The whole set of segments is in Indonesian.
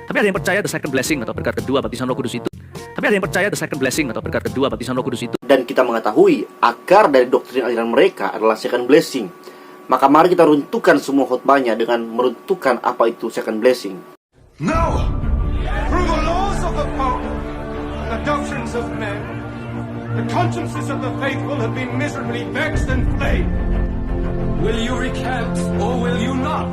Tapi ada yang percaya the second blessing atau berkat kedua baptisan Roh Kudus itu. Tapi ada yang percaya the second blessing atau berkat kedua baptisan Roh Kudus itu. Dan kita mengetahui akar dari doktrin aliran mereka adalah second blessing. Maka mari kita runtuhkan semua khotbahnya dengan meruntuhkan apa itu second blessing. No! Through the laws of the Pope and the doctrines of men, the consciences of the faithful have been miserably vexed and flayed. Will you recant or will you not?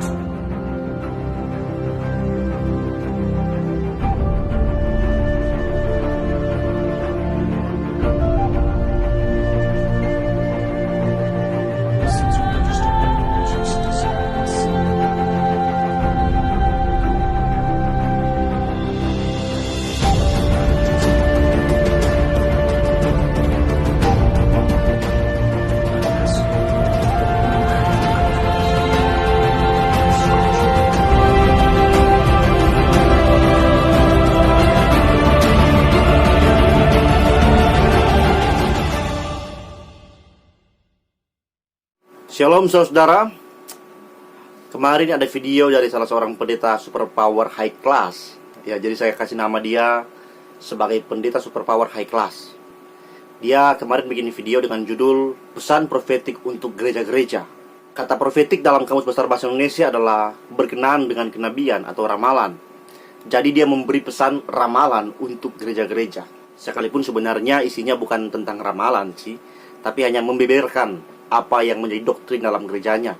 Shalom saudara. Kemarin ada video dari salah seorang pendeta superpower high class. Ya, jadi saya kasih nama dia sebagai pendeta superpower high class. Dia kemarin bikin video dengan judul Pesan Profetik untuk Gereja-Gereja. Kata profetik dalam Kamus Besar Bahasa Indonesia adalah berkenaan dengan kenabian atau ramalan. Jadi dia memberi pesan ramalan untuk gereja-gereja. Sekalipun sebenarnya isinya bukan tentang ramalan sih, tapi hanya membeberkan apa yang menjadi doktrin dalam gerejanya.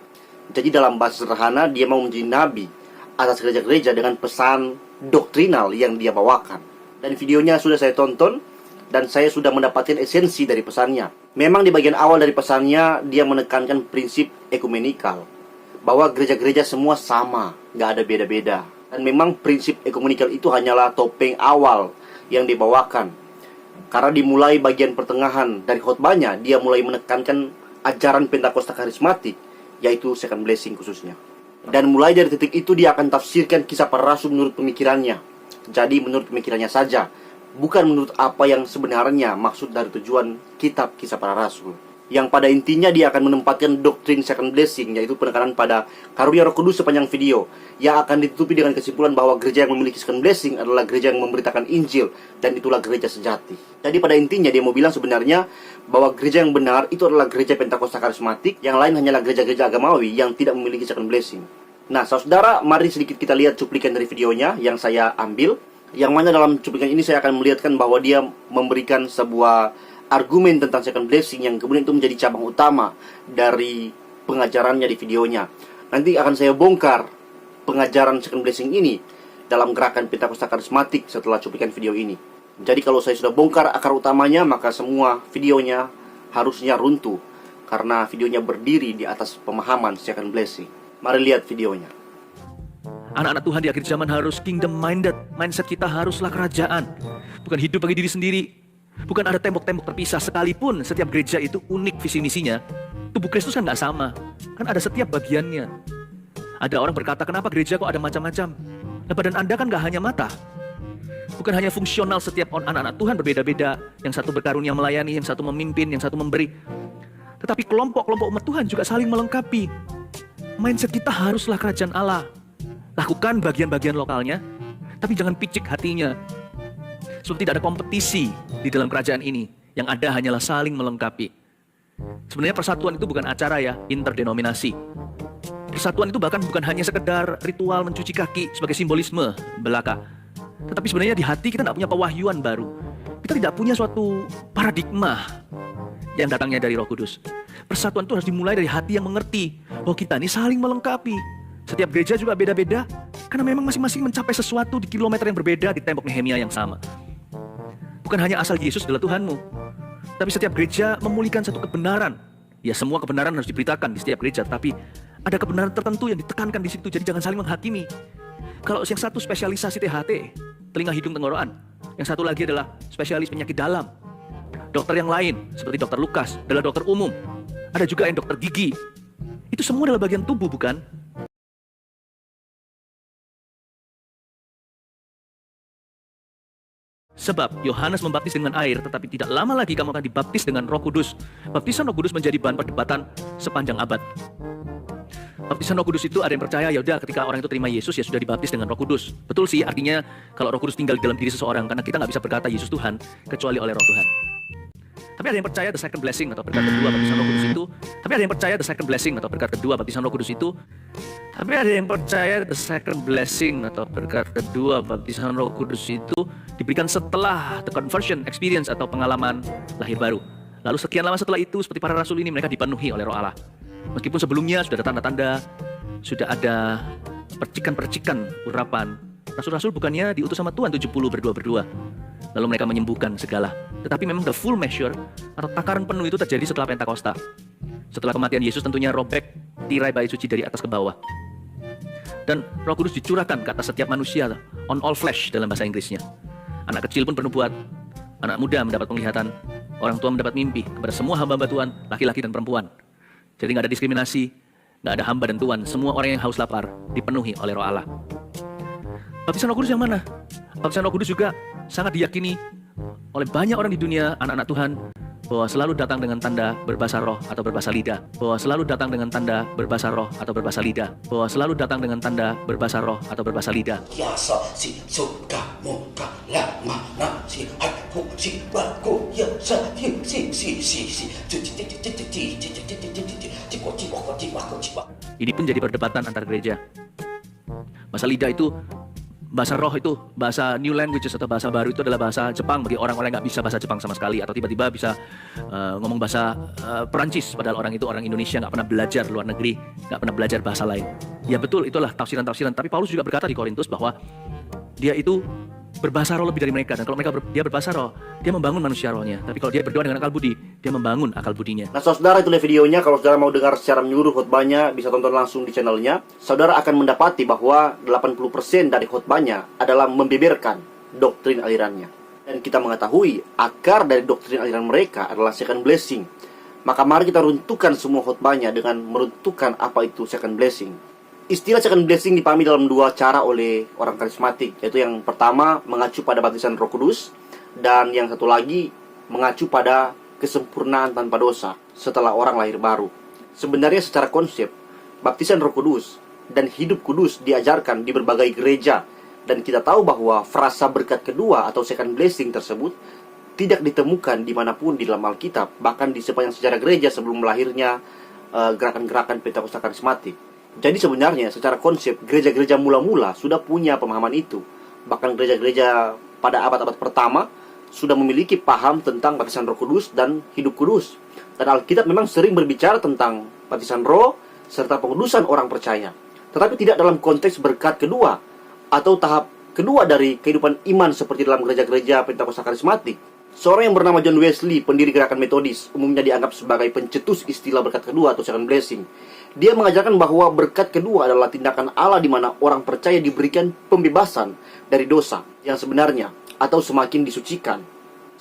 Jadi dalam bahasa sederhana, dia mau menjadi nabi atas gereja-gereja dengan pesan doktrinal yang dia bawakan. Dan videonya sudah saya tonton, dan saya sudah mendapatkan esensi dari pesannya. Memang di bagian awal dari pesannya, dia menekankan prinsip ekumenikal, bahwa gereja-gereja semua sama, gak ada beda-beda. Dan memang prinsip ekumenikal itu hanyalah topeng awal yang dibawakan. Karena dimulai bagian pertengahan dari khotbahnya, dia mulai menekankan ajaran Pentakosta karismatik, yaitu second blessing khususnya. Dan mulai dari titik itu dia akan tafsirkan kisah para rasul menurut pemikirannya. Jadi menurut pemikirannya saja, bukan menurut apa yang sebenarnya maksud dari tujuan kitab kisah para rasul. Yang pada intinya dia akan menempatkan doktrin second blessing, yaitu penekanan pada karunia Roh Kudus sepanjang video, yang akan ditutupi dengan kesimpulan bahwa gereja yang memiliki second blessing adalah gereja yang memberitakan Injil, dan itulah gereja sejati. Jadi pada intinya dia mau bilang sebenarnya bahwa gereja yang benar itu adalah gereja Pentakosta karismatik, yang lain hanyalah gereja-gereja agamawi yang tidak memiliki second blessing. Nah saudara, mari sedikit kita lihat cuplikan dari videonya yang saya ambil, yang mana dalam cuplikan ini saya akan melihatkan bahwa dia memberikan sebuah argumen tentang second blessing yang kemudian itu menjadi cabang utama dari pengajarannya di videonya. Nanti akan saya bongkar pengajaran second blessing ini dalam gerakan Pentakosta karismatik setelah cuplikan video ini. Jadi kalau saya sudah bongkar akar utamanya, maka semua videonya harusnya runtuh, karena videonya berdiri di atas pemahaman second blessing. Mari lihat videonya. Anak-anak Tuhan di akhir zaman harus kingdom minded. Mindset kita haruslah kerajaan, bukan hidup bagi diri sendiri. Bukan ada tembok-tembok terpisah. Sekalipun setiap gereja itu unik visi misinya, tubuh Kristus kan nggak sama. Kan ada setiap bagiannya. Ada orang berkata, kenapa gereja kok ada macam-macam? Nah, badan Anda kan nggak hanya mata. Bukan hanya fungsional, setiap anak-anak Tuhan berbeda-beda. Yang satu berkarunia melayani, yang satu memimpin, yang satu memberi. Tetapi kelompok-kelompok umat Tuhan juga saling melengkapi. Mindset kita haruslah kerajaan Allah. Lakukan bagian-bagian lokalnya, tapi jangan picik hatinya. Sebab tidak ada kompetisi di dalam kerajaan ini. Yang ada hanyalah saling melengkapi. Sebenarnya persatuan itu bukan acara ya, interdenominasi. Persatuan itu bahkan bukan hanya sekedar ritual mencuci kaki sebagai simbolisme belaka. Tetapi sebenarnya di hati kita tidak punya pewahyuan baru. Kita tidak punya suatu paradigma yang datangnya dari Roh Kudus. Persatuan itu harus dimulai dari hati yang mengerti bahwa kita ini saling melengkapi. Setiap gereja juga beda-beda, karena memang masing-masing mencapai sesuatu di kilometer yang berbeda di tembok Nehemia yang sama. Bukan hanya asal Yesus adalah Tuhanmu, tapi setiap gereja memulihkan satu kebenaran. Ya, semua kebenaran harus diberitakan di setiap gereja, tapi ada kebenaran tertentu yang ditekankan di situ. Jadi jangan saling menghakimi. Kalau yang satu spesialisasi THT, telinga hidung tenggorokan, yang satu lagi adalah spesialis penyakit dalam. Dokter yang lain, seperti dokter Lukas, adalah dokter umum. Ada juga yang dokter gigi. Itu semua adalah bagian tubuh, bukan? Sebab Yohanes membaptis dengan air, tetapi tidak lama lagi kamu akan dibaptis dengan Roh Kudus. Baptisan Roh Kudus menjadi bahan perdebatan sepanjang abad. Baptisan Roh Kudus itu ada yang percaya, ya udah ketika orang itu terima Yesus ya sudah dibaptis dengan Roh Kudus. Betul sih, artinya kalau Roh Kudus tinggal di dalam diri seseorang, karena kita nggak bisa berkata Yesus Tuhan kecuali oleh Roh Tuhan. Tapi ada yang percaya the second blessing atau berkat kedua baptisan Roh Kudus itu. Tapi ada yang percaya the second blessing atau berkat kedua baptisan Roh Kudus itu. Tapi ada yang percaya the second blessing atau berkat kedua baptisan Roh Kudus itu diberikan setelah the conversion experience atau pengalaman lahir baru. Lalu sekian lama setelah itu, seperti para rasul ini, mereka dipenuhi oleh Roh Allah. Meskipun sebelumnya sudah ada tanda-tanda, sudah ada percikan-percikan urapan. Rasul-rasul bukannya diutus sama Tuhan 70 berdua-berdua. Lalu mereka menyembuhkan segala. Tetapi memang the full measure atau takaran penuh itu terjadi setelah Pentakosta. Setelah kematian Yesus tentunya robek tirai bait suci dari atas ke bawah. Dan Roh Kudus dicurahkan ke atas setiap manusia, on all flesh dalam bahasa Inggrisnya. Anak kecil pun bernubuat, anak muda mendapat penglihatan, orang tua mendapat mimpi, kepada semua hamba-hamba Tuhan, laki-laki dan perempuan. Jadi nggak ada diskriminasi, nggak ada hamba dan tuan. Semua orang yang haus lapar dipenuhi oleh Roh Allah. Baptisan Roh Kudus yang mana? Baptisan Roh Kudus juga sangat diyakini oleh banyak orang di dunia, anak-anak Tuhan, bahwa selalu datang dengan tanda berbahasa roh atau berbahasa lidah. Bahwa selalu datang dengan tanda berbahasa roh atau berbahasa lidah. Bahwa selalu datang dengan tanda berbahasa roh atau berbahasa lidah. Yasa si suka muka lama na si aku si baku ya sa si Ini pun jadi perdebatan antar gereja. Bahasa lidah itu, bahasa roh itu, bahasa new languages atau bahasa baru itu adalah bahasa Jepang bagi orang-orang yang nggak bisa bahasa Jepang sama sekali, atau tiba-tiba bisa ngomong bahasa Perancis, padahal orang itu orang Indonesia, nggak pernah belajar luar negeri, nggak pernah belajar bahasa lain. Ya betul, itulah tafsiran-tafsiran. Tapi Paulus juga berkata di Korintus bahwa dia itu berbahasa roh lebih dari mereka, dan kalau dia berbahasa roh, dia membangun manusia rohnya. Tapi kalau dia berdoa dengan akal budi, dia membangun akal budinya. Nah saudara, itulah videonya. Kalau saudara mau dengar secara menyeluruh khotbahnya, bisa tonton langsung di channelnya. Saudara akan mendapati bahwa 80% dari khotbahnya adalah membeberkan doktrin alirannya. Dan kita mengetahui akar dari doktrin aliran mereka adalah second blessing. Maka mari kita runtuhkan semua khotbahnya dengan meruntuhkan apa itu second blessing. Istilah second blessing dipahami dalam dua cara oleh orang karismatik, yaitu yang pertama mengacu pada baptisan Roh Kudus, dan yang satu lagi mengacu pada kesempurnaan tanpa dosa setelah orang lahir baru. Sebenarnya secara konsep, baptisan Roh Kudus dan hidup kudus diajarkan di berbagai gereja, dan kita tahu bahwa frasa berkat kedua atau second blessing tersebut tidak ditemukan dimanapun di dalam Alkitab, bahkan di sepanjang sejarah gereja sebelum lahirnya gerakan-gerakan Pentakosta karismatik. Jadi sebenarnya secara konsep gereja-gereja mula-mula sudah punya pemahaman itu. Bahkan gereja-gereja pada abad-abad pertama sudah memiliki paham tentang baptisan Roh Kudus dan hidup kudus. Dan Alkitab memang sering berbicara tentang baptisan Roh serta pengudusan orang percaya, tetapi tidak dalam konteks berkat kedua atau tahap kedua dari kehidupan iman seperti dalam gereja-gereja Pentakosta karismatik. Seorang yang bernama John Wesley, pendiri gerakan Metodis, umumnya dianggap sebagai pencetus istilah berkat kedua atau second blessing. Dia mengajarkan bahwa berkat kedua adalah tindakan Allah di mana orang percaya diberikan pembebasan dari dosa yang sebenarnya atau semakin disucikan.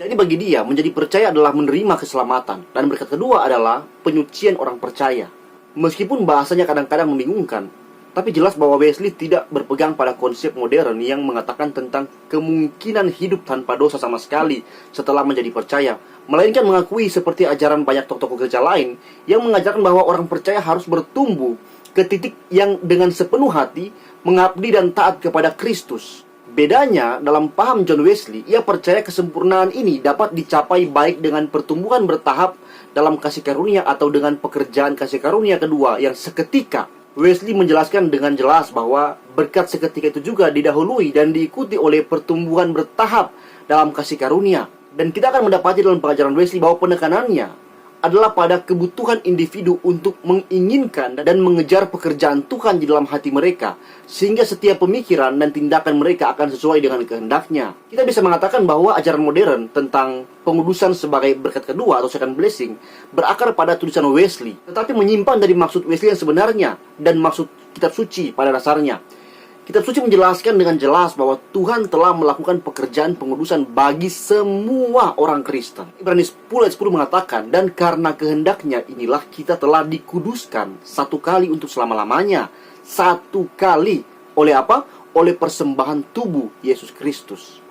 Jadi bagi dia, menjadi percaya adalah menerima keselamatan, dan berkat kedua adalah penyucian orang percaya. Meskipun bahasanya kadang-kadang membingungkan, tapi jelas bahwa Wesley tidak berpegang pada konsep modern yang mengatakan tentang kemungkinan hidup tanpa dosa sama sekali setelah menjadi percaya, melainkan mengakui seperti ajaran banyak tokoh-tokoh gereja lain yang mengajarkan bahwa orang percaya harus bertumbuh ke titik yang dengan sepenuh hati mengabdi dan taat kepada Kristus. Bedanya dalam paham John Wesley, ia percaya kesempurnaan ini dapat dicapai baik dengan pertumbuhan bertahap dalam kasih karunia atau dengan pekerjaan kasih karunia kedua yang seketika. Wesley menjelaskan dengan jelas bahwa berkat seketika itu juga didahului dan diikuti oleh pertumbuhan bertahap dalam kasih karunia. Dan kita akan mendapati dalam pengajaran Wesley bahwa penekanannya adalah pada kebutuhan individu untuk menginginkan dan mengejar pekerjaan Tuhan di dalam hati mereka, sehingga setiap pemikiran dan tindakan mereka akan sesuai dengan kehendaknya. Kita bisa mengatakan bahwa ajaran modern tentang pengudusan sebagai berkat kedua atau second blessing berakar pada tulisan Wesley, tetapi menyimpang dari maksud Wesley yang sebenarnya dan maksud kitab suci pada dasarnya. Kitab suci menjelaskan dengan jelas bahwa Tuhan telah melakukan pekerjaan pengudusan bagi semua orang Kristen. Ibrani 10 ayat 10 mengatakan, dan karena kehendaknya inilah kita telah dikuduskan satu kali untuk selama-lamanya. Satu kali. Oleh apa? Oleh persembahan tubuh Yesus Kristus.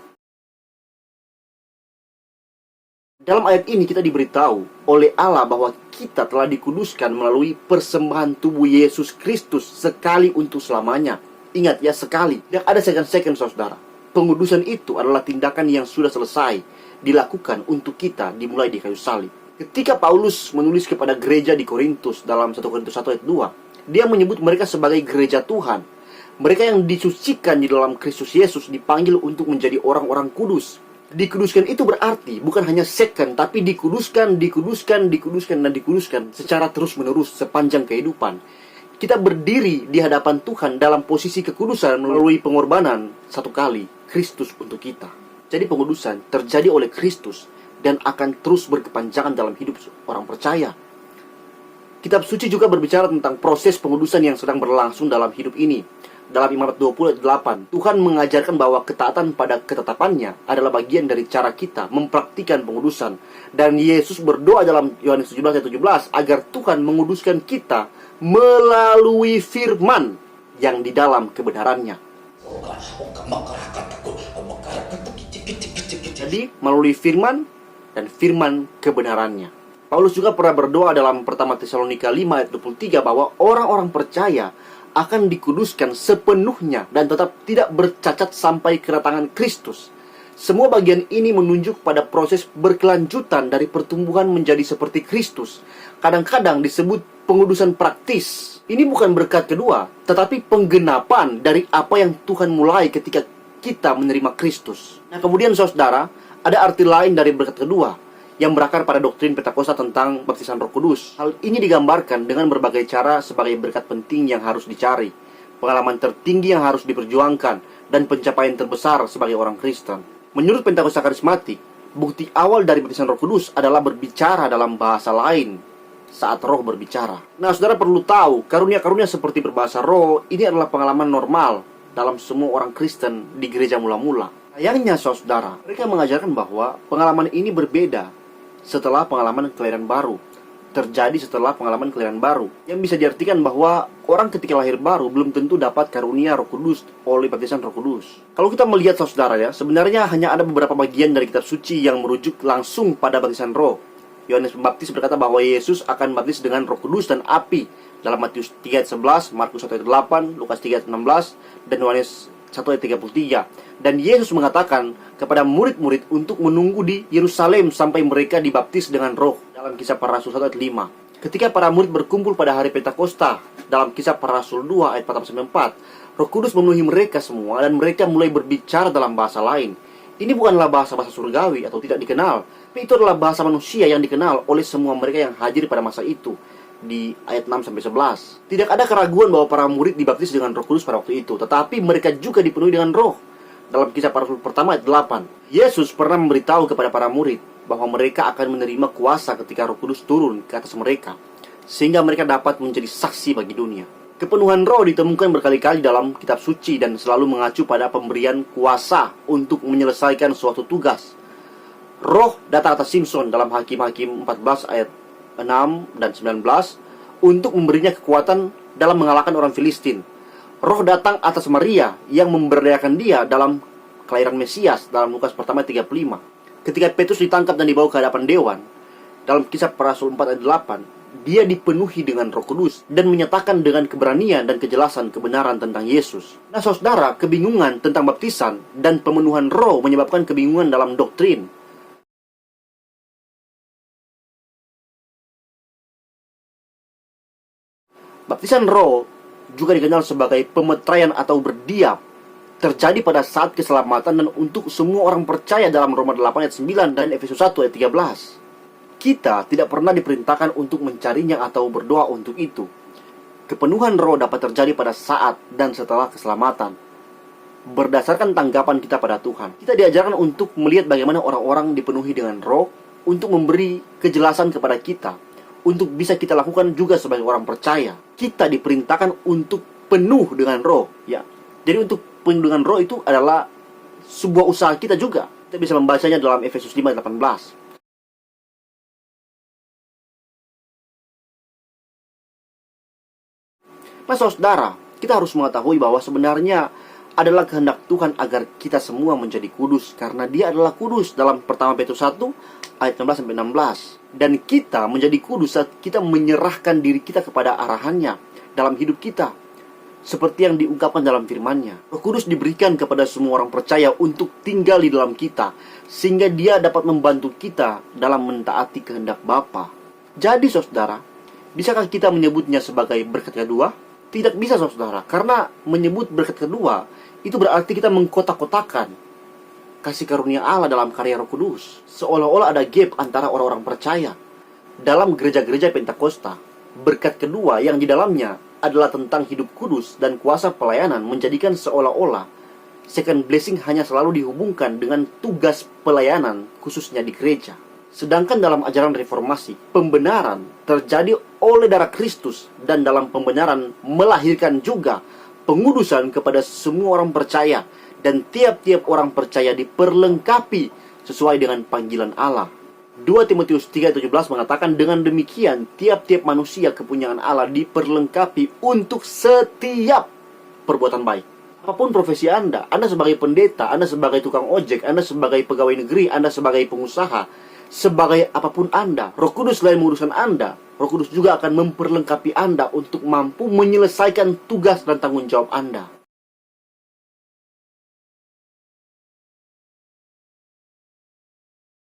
Dalam ayat ini kita diberitahu oleh Allah bahwa kita telah dikuduskan melalui persembahan tubuh Yesus Kristus sekali untuk selamanya. Ingat ya, sekali. Tidak ada second-second, saudara. Pengudusan itu adalah tindakan yang sudah selesai dilakukan untuk kita dimulai di kayu salib. Ketika Paulus menulis kepada gereja di Korintus dalam 1 Korintus 1 ayat 2, dia menyebut mereka sebagai gereja Tuhan. Mereka yang disucikan di dalam Kristus Yesus dipanggil untuk menjadi orang-orang kudus. Dikuduskan itu berarti bukan hanya second, tapi dikuduskan secara terus-menerus sepanjang kehidupan. Kita berdiri di hadapan Tuhan dalam posisi kekudusan melalui pengorbanan satu kali Kristus untuk kita. Jadi pengudusan terjadi oleh Kristus dan akan terus berkepanjangan dalam hidup orang percaya. Kitab suci juga berbicara tentang proses pengudusan yang sedang berlangsung dalam hidup ini. Dalam Imamat 20 ayat 8, Tuhan mengajarkan bahwa ketaatan pada ketetapannya adalah bagian dari cara kita mempraktikkan pengudusan. Dan Yesus berdoa dalam Yohanes 17 ayat 17 agar Tuhan menguduskan kita melalui firman yang di dalam kebenarannya. Jadi melalui firman dan firman kebenarannya. Paulus juga pernah berdoa dalam pertama Tesalonika 5 ayat 23 bahwa orang-orang percaya akan dikuduskan sepenuhnya dan tetap tidak bercacat sampai kedatangan Kristus. Semua bagian ini menunjuk pada proses berkelanjutan dari pertumbuhan menjadi seperti Kristus. Kadang-kadang disebut pengudusan praktis. Ini bukan berkat kedua, tetapi penggenapan dari apa yang Tuhan mulai ketika kita menerima Kristus. Nah, kemudian saudara, ada arti lain dari berkat kedua yang berakar pada doktrin Pentakosta tentang baptisan Roh Kudus. Hal ini digambarkan dengan berbagai cara sebagai berkat penting yang harus dicari, pengalaman tertinggi yang harus diperjuangkan, dan pencapaian terbesar sebagai orang Kristen. Menurut Pentakosta Karismatik, bukti awal dari baptisan Roh Kudus adalah berbicara dalam bahasa lain saat Roh berbicara. Nah, saudara perlu tahu, karunia-karunia seperti berbahasa roh ini adalah pengalaman normal dalam semua orang Kristen di gereja mula-mula. Sayangnya, saudara, mereka mengajarkan bahwa pengalaman ini berbeda setelah pengalaman kelahiran baru. Terjadi setelah pengalaman kelahiran baru, yang bisa diartikan bahwa orang ketika lahir baru belum tentu dapat karunia Roh Kudus oleh baptisan Roh Kudus. Kalau kita melihat, saudara ya, sebenarnya hanya ada beberapa bagian dari kitab suci yang merujuk langsung pada baptisan Roh. Yohanes Pembaptis berkata bahwa Yesus akan baptis dengan Roh Kudus dan api dalam Matius 3 ayat 11, Markus 1 ayat 8, Lukas 3 ayat 16, dan Yohanes 1 ayat 33. Dan Yesus mengatakan kepada murid-murid untuk menunggu di Yerusalem sampai mereka dibaptis dengan Roh dalam Kisah Para Rasul 1 ayat 5. Ketika para murid berkumpul pada hari Pentakosta dalam Kisah Para Rasul 2 ayat 4-4, Roh Kudus memenuhi mereka semua dan mereka mulai berbicara dalam bahasa lain. Ini bukanlah bahasa-bahasa surgawi atau tidak dikenal, tapi itu adalah bahasa manusia yang dikenal oleh semua mereka yang hadir pada masa itu. Di ayat 6-11, tidak ada keraguan bahwa para murid dibaptis dengan Roh Kudus pada waktu itu, tetapi mereka juga dipenuhi dengan Roh. Dalam Kisah Para Rasul pertama ayat 8, Yesus pernah memberitahu kepada para murid bahwa mereka akan menerima kuasa ketika Roh Kudus turun ke atas mereka, sehingga mereka dapat menjadi saksi bagi dunia. Kepenuhan Roh ditemukan berkali-kali dalam kitab suci dan selalu mengacu pada pemberian kuasa untuk menyelesaikan suatu tugas. Roh datang atas Simson dalam Hakim-Hakim 14 ayat 6 dan 19 untuk memberinya kekuatan dalam mengalahkan orang Filistin. Roh datang atas Maria yang memberdayakan dia dalam kelahiran Mesias dalam Lukas pertama 35. Ketika Petrus ditangkap dan dibawa ke hadapan dewan dalam Kisah Para Rasul 4 ayat 8, dia dipenuhi dengan Roh Kudus dan menyatakan dengan keberanian dan kejelasan kebenaran tentang Yesus. Nah, saudara, kebingungan tentang baptisan dan pemenuhan Roh menyebabkan kebingungan dalam doktrin. Baptisan Roh juga dikenal sebagai pemeteraian atau berdiam, terjadi pada saat keselamatan dan untuk semua orang percaya dalam Roma 8 ayat 9 dan Efesus 1 ayat 13. Kita tidak pernah diperintahkan untuk mencarinya atau berdoa untuk itu. Kepenuhan Roh dapat terjadi pada saat dan setelah keselamatan, berdasarkan tanggapan kita pada Tuhan. Kita diajarkan untuk melihat bagaimana orang-orang dipenuhi dengan Roh, untuk memberi kejelasan kepada kita, untuk bisa kita lakukan juga sebagai orang percaya. Kita diperintahkan untuk penuh dengan Roh, ya. Jadi untuk penuh dengan Roh itu adalah sebuah usaha kita juga. Kita bisa membacanya dalam Efesus 5 ayat 18. Nah, saudara, kita harus mengetahui bahwa sebenarnya adalah kehendak Tuhan agar kita semua menjadi kudus, karena Dia adalah kudus dalam pertama Petrus 1 ayat 16-16. Dan kita menjadi kudus saat kita menyerahkan diri kita kepada arahannya dalam hidup kita, seperti yang diungkapkan dalam firman-Nya. Roh Kudus diberikan kepada semua orang percaya untuk tinggal di dalam kita, sehingga Dia dapat membantu kita dalam mentaati kehendak Bapa. Jadi saudara, bisakah kita menyebutnya sebagai berkat kedua? Tidak bisa saudara, karena menyebut berkat kedua itu berarti kita mengkotak-kotakan kasih karunia Allah dalam karya Roh Kudus. Seolah-olah ada gap antara orang-orang percaya. Dalam gereja-gereja Pentakosta, berkat kedua yang di dalamnya adalah tentang hidup kudus dan kuasa pelayanan menjadikan seolah-olah second blessing hanya selalu dihubungkan dengan tugas pelayanan khususnya di gereja. Sedangkan dalam ajaran reformasi, pembenaran terjadi oleh darah Kristus, dan dalam pembenaran melahirkan juga pengudusan kepada semua orang percaya, dan tiap-tiap orang percaya diperlengkapi sesuai dengan panggilan Allah. 2 Timotius 3:17 mengatakan, dengan demikian tiap-tiap manusia kepunyaan Allah diperlengkapi untuk setiap perbuatan baik. Apapun profesi Anda sebagai pendeta, Anda sebagai tukang ojek, Anda sebagai pegawai negeri, Anda sebagai pengusaha, sebagai apapun Anda, Roh Kudus selain menguruskan Anda, Roh Kudus juga akan memperlengkapi Anda untuk mampu menyelesaikan tugas dan tanggung jawab Anda.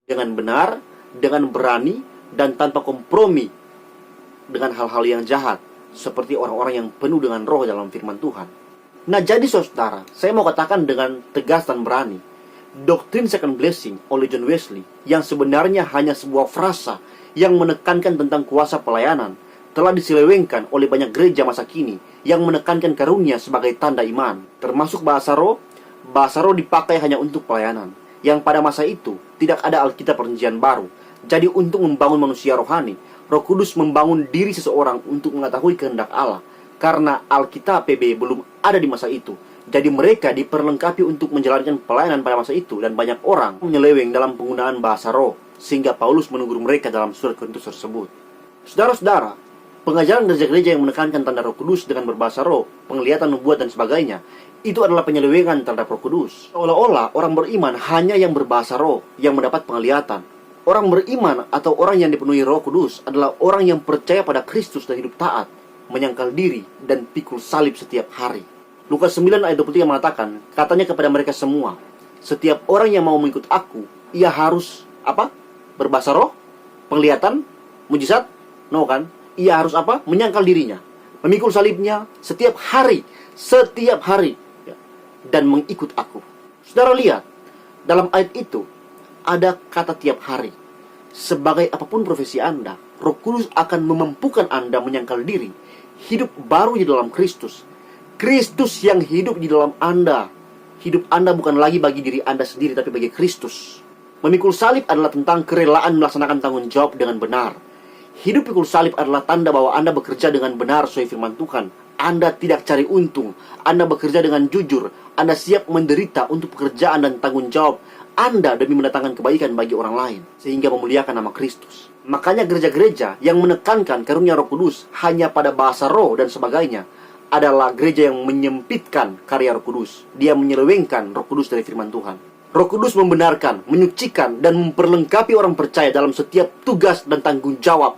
Dengan benar, dengan berani, dan tanpa kompromi dengan hal-hal yang jahat, seperti orang-orang yang penuh dengan roh dalam firman Tuhan. Nah, jadi saudara, saya mau katakan dengan tegas dan berani, doktrin second blessing oleh John Wesley, yang sebenarnya hanya sebuah frasa yang menekankan tentang kuasa pelayanan, telah diselewengkan oleh banyak gereja masa kini yang menekankan karunia sebagai tanda iman. Termasuk bahasa roh dipakai hanya untuk pelayanan, yang pada masa itu tidak ada Alkitab Perjanjian Baru. Jadi untuk membangun manusia rohani, Roh Kudus membangun diri seseorang untuk mengetahui kehendak Allah, karena Alkitab PB belum ada di masa itu. Jadi mereka diperlengkapi untuk menjalankan pelayanan pada masa itu, dan banyak orang menyeleweng dalam penggunaan bahasa roh, sehingga Paulus menegur mereka dalam surat Korintus tersebut. Saudara-saudara, pengajaran gereja-gereja yang menekankan tanda Roh Kudus dengan berbahasa roh, penglihatan nubuat dan sebagainya, itu adalah penyelewengan terhadap Roh Kudus. Seolah-olah orang beriman hanya yang berbahasa roh yang mendapat penglihatan. Orang beriman atau orang yang dipenuhi Roh Kudus adalah orang yang percaya pada Kristus dan hidup taat, menyangkal diri, dan pikul salib setiap hari. Lukas 9 ayat 23 mengatakan, katanya kepada mereka semua, setiap orang yang mau mengikut aku, ia harus apa? Berbahasa roh, penglihatan, mujizat? No kan? Ia harus apa? Menyangkal dirinya, memikul salibnya setiap hari, ya, dan mengikut aku. Saudara lihat, dalam ayat itu ada kata tiap hari. Sebagai apapun profesi Anda, Roh Kudus akan memampukan Anda menyangkal diri, hidup baru di dalam Kristus. Kristus yang hidup di dalam Anda. Hidup Anda bukan lagi bagi diri Anda sendiri, tapi bagi Kristus. Memikul salib adalah tentang kerelaan melaksanakan tanggung jawab dengan benar. Hidup pikul salib adalah tanda bahwa Anda bekerja dengan benar sesuai firman Tuhan. Anda tidak cari untung, Anda bekerja dengan jujur, Anda siap menderita untuk pekerjaan dan tanggung jawab Anda demi mendatangkan kebaikan bagi orang lain, sehingga memuliakan nama Kristus. Makanya gereja-gereja yang menekankan karunia Roh Kudus hanya pada bahasa roh dan sebagainya adalah gereja yang menyempitkan karya Roh Kudus. Dia menyelewengkan Roh Kudus dari firman Tuhan. Roh Kudus membenarkan, menyucikan, dan memperlengkapi orang percaya dalam setiap tugas dan tanggung jawab.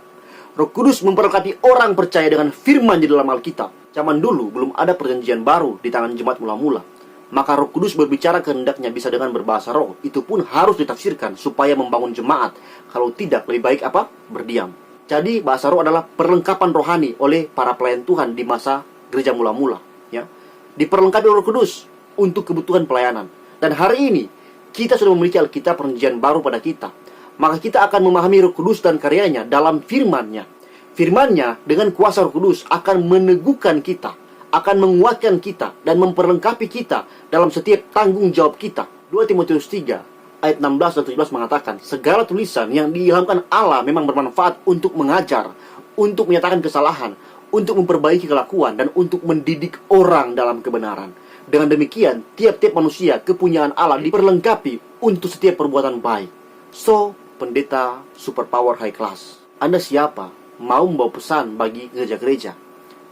Roh Kudus memperlengkapi orang percaya dengan firman di dalam Alkitab. Zaman dulu belum ada perjanjian baru di tangan jemaat mula-mula. Maka Roh Kudus berbicara kehendaknya bisa dengan berbahasa roh. Itu pun harus ditafsirkan supaya membangun jemaat. Kalau tidak, lebih baik apa? Berdiam. Jadi bahasa roh adalah perlengkapan rohani oleh para pelayan Tuhan di masa gereja mula-mula, ya. Diperlengkapi Roh Kudus untuk kebutuhan pelayanan. Dan hari ini kita sudah memiliki Alkitab Perjanjian Baru pada kita. Maka kita akan memahami Roh Kudus dan karyanya dalam firman-Nya. Firman-Nya dengan kuasa Roh Kudus akan meneguhkan kita, akan menguatkan kita, dan memperlengkapi kita dalam setiap tanggung jawab kita. 2 Timotius 3 ayat 16 dan 17 mengatakan, segala tulisan yang diilhamkan Allah memang bermanfaat untuk mengajar, untuk menyatakan kesalahan, untuk memperbaiki kelakuan, dan untuk mendidik orang dalam kebenaran. Dengan demikian, tiap-tiap manusia kepunyaan Allah diperlengkapi untuk setiap perbuatan baik. So, pendeta Superpower High Class, Anda siapa? Mau membawa pesan bagi gereja-gereja?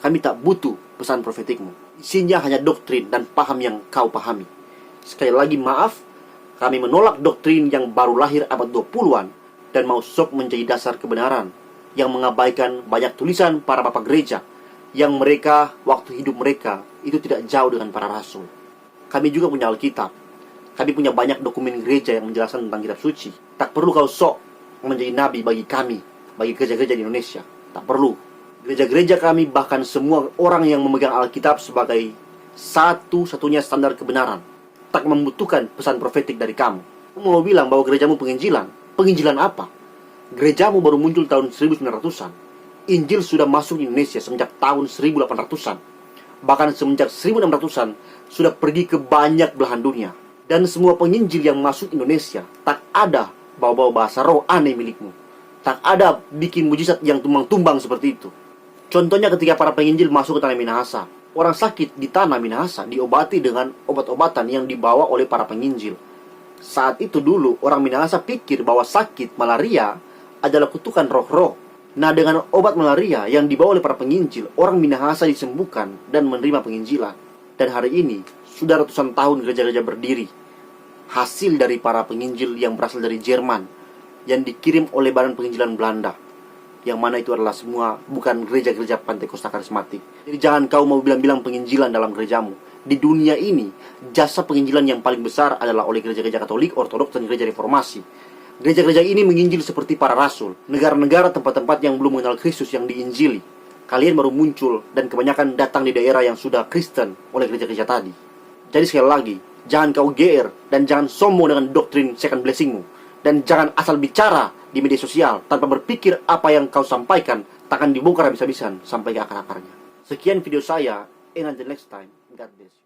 Kami tak butuh pesan profetikmu. Isinya hanya doktrin dan paham yang kau pahami. Sekali lagi maaf, kami menolak doktrin yang baru lahir abad 20-an dan mau sok menjadi dasar kebenaran, yang mengabaikan banyak tulisan para bapak gereja, yang mereka, waktu hidup mereka, itu tidak jauh dengan para rasul. Kami juga punya Alkitab. Kami punya banyak dokumen gereja yang menjelaskan tentang kitab suci. Tak perlu kau sok menjadi nabi bagi kami, bagi gereja-gereja di Indonesia. Tak perlu. Gereja-gereja kami, bahkan semua orang yang memegang Alkitab sebagai satu-satunya standar kebenaran, tak membutuhkan pesan profetik dari kamu. Kamu mau bilang bahwa gerejamu penginjilan? Penginjilan apa? Gerejamu baru muncul tahun 1900-an. Injil sudah masuk di Indonesia semenjak tahun 1800-an. Bahkan semenjak 1600-an sudah pergi ke banyak belahan dunia. Dan semua penginjil yang masuk Indonesia, tak ada bawa-bawa bahasa roh aneh milikmu. Tak ada bikin mujizat yang tumbang-tumbang seperti itu. Contohnya ketika para penginjil masuk ke tanah Minahasa, orang sakit di tanah Minahasa diobati dengan obat-obatan yang dibawa oleh para penginjil. Saat itu dulu orang Minahasa pikir bahwa sakit malaria adalah kutukan roh-roh. Nah, dengan obat malaria yang dibawa oleh para penginjil, orang Minahasa disembuhkan dan menerima penginjilan. Dan hari ini sudah ratusan tahun gereja-gereja berdiri, hasil dari para penginjil yang berasal dari Jerman, yang dikirim oleh Badan Penginjilan Belanda, yang mana itu adalah semua bukan gereja-gereja Pentakosta karismatik. Jadi jangan kau mau bilang-bilang penginjilan dalam gerejamu. Di dunia ini, jasa penginjilan yang paling besar adalah oleh gereja-gereja Katolik, Ortodoks, dan gereja Reformasi. Gereja-gereja ini menginjil seperti para rasul. Negara-negara, tempat-tempat yang belum mengenal Kristus yang diinjili, kalian baru muncul dan kebanyakan datang di daerah yang sudah Kristen oleh gereja-gereja tadi. Jadi sekali lagi, jangan kau GR dan jangan sombong dengan doktrin second blessingmu. Dan jangan asal bicara di media sosial tanpa berpikir apa yang kau sampaikan takkan dibongkar habis-habisan sampai ke akar-akarnya. Sekian video saya, and until next time, God bless.